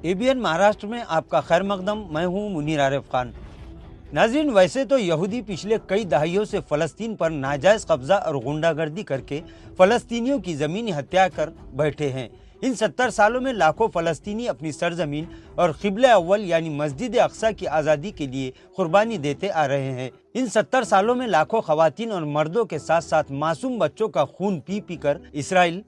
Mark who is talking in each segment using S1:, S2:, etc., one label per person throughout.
S1: ABN Maharashtra में आपका खैर मकदम। मैं हूं मुनीर आरिफ खान। नाज़रीन, वैसे तो यहूदी पिछले कई दहाइयों से फ़लस्तीन पर नाजायज़ कब्ज़ा और गुंडागर्दी करके फ़लस्तीनियों की ज़मीनी हत्या कर बैठे हैं। इन 70 सालों में लाखों फ़लस्तीनी अपनी सरजमीन और क़िबले अव्वल यानी मस्जिद अक्सा की आज़ादी के लिए कुर्बानी देते आ रहे हैं। इन 70 सालों में लाखों ख़वातीन और मर्दों के साथ साथ मासूम बच्चों का खून पी पी कर इसराइल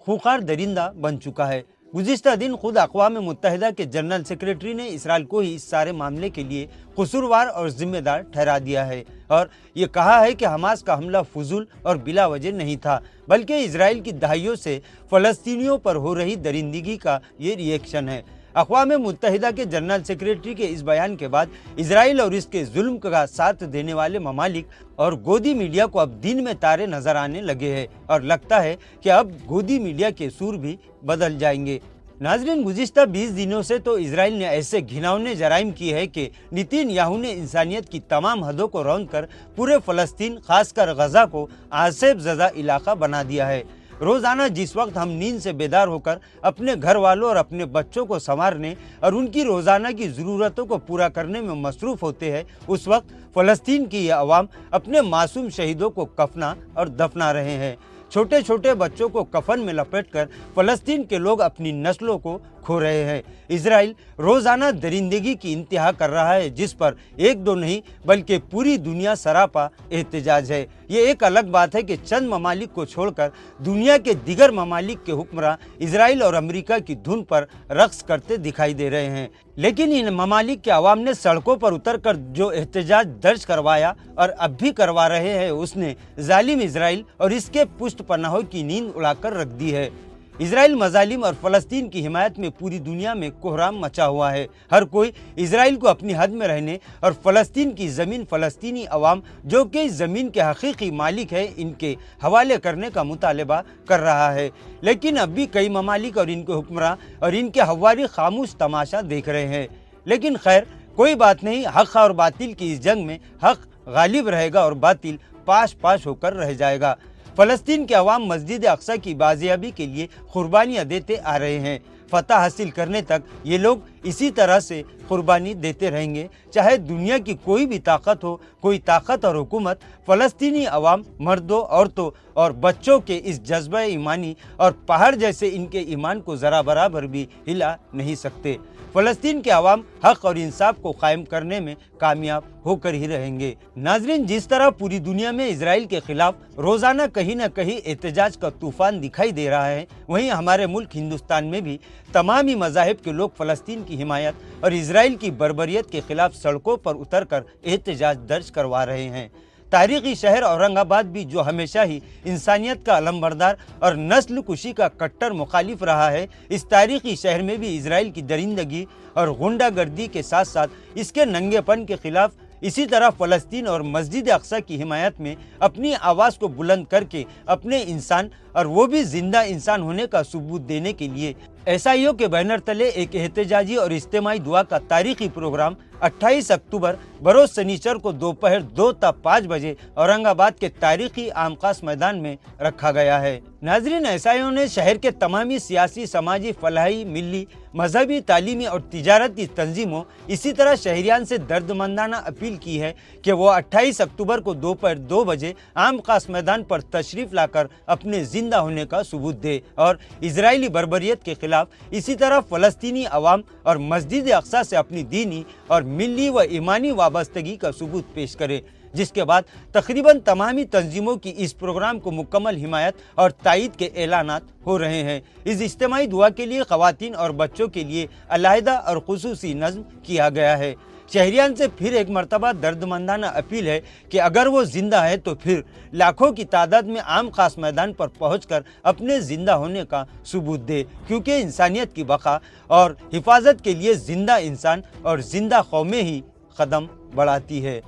S1: खूंखार दरिंदा बन चुका है। गुज़िश्ता दिन खुद अक़वाम मुत्तहिदा के जनरल सेक्रेटरी ने इसराइल को ही इस सारे मामले के लिए कसूरवार और जिम्मेदार ठहरा दिया है और ये कहा है कि हमास का हमला फजूल और बिला वजह नहीं था, बल्कि इसराइल की दहाइयों से फ़लस्तीनियों पर हो रही दरिंदगी का ये रिएक्शन है। अक़वाम मुत्तहिदा के जनरल सेक्रेटरी के इस बयान के बाद इसराइल और इसके जुल्म का साथ देने वाले ममालिक और गोदी मीडिया को अब दिन में तारे नजर आने लगे हैं और लगता है कि अब गोदी मीडिया के सूर भी बदल जाएंगे। नाज़रीन, गुज़िश्ता 20 दिनों से तो इसराइल ने ऐसे घिनौने जराइम किए हैं कि नेतन्याहू ने इंसानियत की तमाम हदों को रौंद कर पूरे फ़लस्तीन, खासकर गजा को आसेब ज़दा इलाका बना दिया है। रोज़ाना जिस वक्त हम नींद से बेदार होकर अपने घर वालों और अपने बच्चों को संवारने और उनकी रोज़ाना की ज़रूरतों को पूरा करने में मसरूफ़ होते हैं, उस वक्त फ़लस्तीन की ये अवाम अपने मासूम शहीदों को कफना और दफना रहे हैं। छोटे छोटे बच्चों को कफन में लपेटकर फ़लस्तीन के लोग अपनी नस्लों को खो रहे हैं। इसराइल रोज़ाना दरिंदगी की इंतहा कर रहा है, जिस पर एक दो नहीं बल्कि पूरी दुनिया सरापा एहतजाज है। ये एक अलग बात है कि चंद ममालिक को छोड़कर दुनिया के दिगर ममालिक के हुक्मरान इसराइल और अमेरिका की धुन पर रक्स करते दिखाई दे रहे हैं, लेकिन इन ममालिक के अवाम ने सड़कों पर उतर कर जो एहतजाज दर्ज करवाया और अब भी करवा रहे हैं, उसने जालिम इसराइल और इसके पुष्ट पनाहों की नींद उड़ाकर रख दी है। इसराइल मजालिम और फ़लस्तीन की हिमायत में पूरी दुनिया में कोहराम मचा हुआ है। हर कोई इसराइल को अपनी हद में रहने और फ़लस्तीन की ज़मीन फ़लस्तीनी अवाम जो कि इस ज़मीन के हकीकी मालिक है, इनके हवाले करने का मुतालबा कर रहा है। लेकिन अब भी कई ममालिक और इनके हुक्मरान और इनके हवारी खामोश तमाशा देख रहे हैं। लेकिन खैर, कोई बात नहीं, हक़ और बातिल की इस जंग में हक़ गालिब रहेगा और बातिल पाश पाश होकर रह जाएगा। फ़लस्तीन के अवाम मस्जिद अक्सा की बाजियाबी के लिए कुर्बानियाँ देते आ रहे हैं। फतह हासिल करने तक ये लोग इसी तरह से कुर्बानी देते रहेंगे, चाहे दुनिया की कोई भी ताकत हो, कोई ताकत और हुकूमत फ़लस्तीनी अवाम, मर्दों, औरतों और बच्चों के इस जज्बा ईमानी और पहाड़ जैसे इनके ईमान को ज़रा बराबर भी हिला नहीं सकते। फ़लस्तीन के अवाम हक़ और इंसाफ को कायम करने में कामयाब होकर ही रहेंगे। नाज़रीन, जिस तरह पूरी दुनिया में इसराइल के खिलाफ रोज़ाना कहीं न कहीं एहतजाज का तूफ़ान दिखाई दे रहा है, वहीं हमारे मुल्क हिंदुस्तान में भी तमाम ही मज़ाहिब के लोग फ़लस्तीन की हिमायत और इसराइल की बर्बरियत के खिलाफ सड़कों पर उतर कर एहतजाज दर्ज करवा रहे हैं। तारीख़ी शहर औरंगाबाद भी, जो हमेशा ही इंसानियत का अलमबरदार और नस्ल कुशी का कट्टर मुखालिफ रहा है, इस तारीख़ी शहर में भी इसराइल की दरिंदगी और गुंडागर्दी के साथ साथ इसके नंगेपन के खिलाफ इसी तरह फ़लस्तीन और मस्जिद अक्सा की हिमायत में अपनी आवाज़ को बुलंद करके अपने इंसान और वो भी ज़िंदा इंसान होने का सबूत देने के लिए एसआईओ के बैनर तले एक एहतजाजी और इज्तिमाई दुआ का तारीख़ी प्रोग्राम 28 अक्टूबर बरोज़ शनिचर को दोपहर 2 ता 5 बजे औरंगाबाद के तारीख़ी आमखास मैदान में रखा गया है। नाज़रीन, एसआईओ ने शहर के तमामी सियासी, समाजी, फलाही, मिली, मजहबी, तालीमी और तिजारती तंजीमों, इसी तरह शहरियान से दर्दमंदाना अपील की है कि वो 28 अक्टूबर को दोपहर 2 बजे आम खास मैदान पर तशरीफ़ लाकर अपने ज़िंदा होने का सबूत दे और इजरायली बर्बरियत के खिलाफ इसी तरह फ़लस्तीनी अवाम और मस्जिद अक्सा से अपनी दीनी और मिली व ईमानी वाबस्तगी का सबूत पेश करे। जिसके बाद तकरीबन तमामी तंजीमों की इस प्रोग्राम को मुकम्मल हिमायत और तायीद के ऐलानात हो रहे हैं। इस इज्तिमाई दुआ के लिए ख़वातीन और बच्चों के लिए अलहदा और खुसूसी नज़्म किया गया है। शहरियान से फिर एक मरतबा दर्दमंदाना अपील है कि अगर वो ज़िंदा है तो फिर लाखों की तादाद में आम खास मैदान पर पहुंचकर अपने ज़िंदा होने का सबूत दे, क्योंकि इंसानियत की बका और हिफाजत के लिए ज़िंदा इंसान और ज़िंदा कौमें ही कदम बढ़ाती है।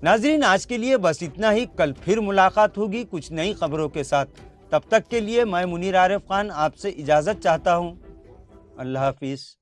S1: नाज़रीन, आज के लिए बस इतना ही। कल फिर मुलाकात होगी कुछ नई खबरों के साथ। तब तक के लिए मैं मुनीर आरिफ खान आपसे इजाज़त चाहता हूँ। अल्लाह हाफिज़।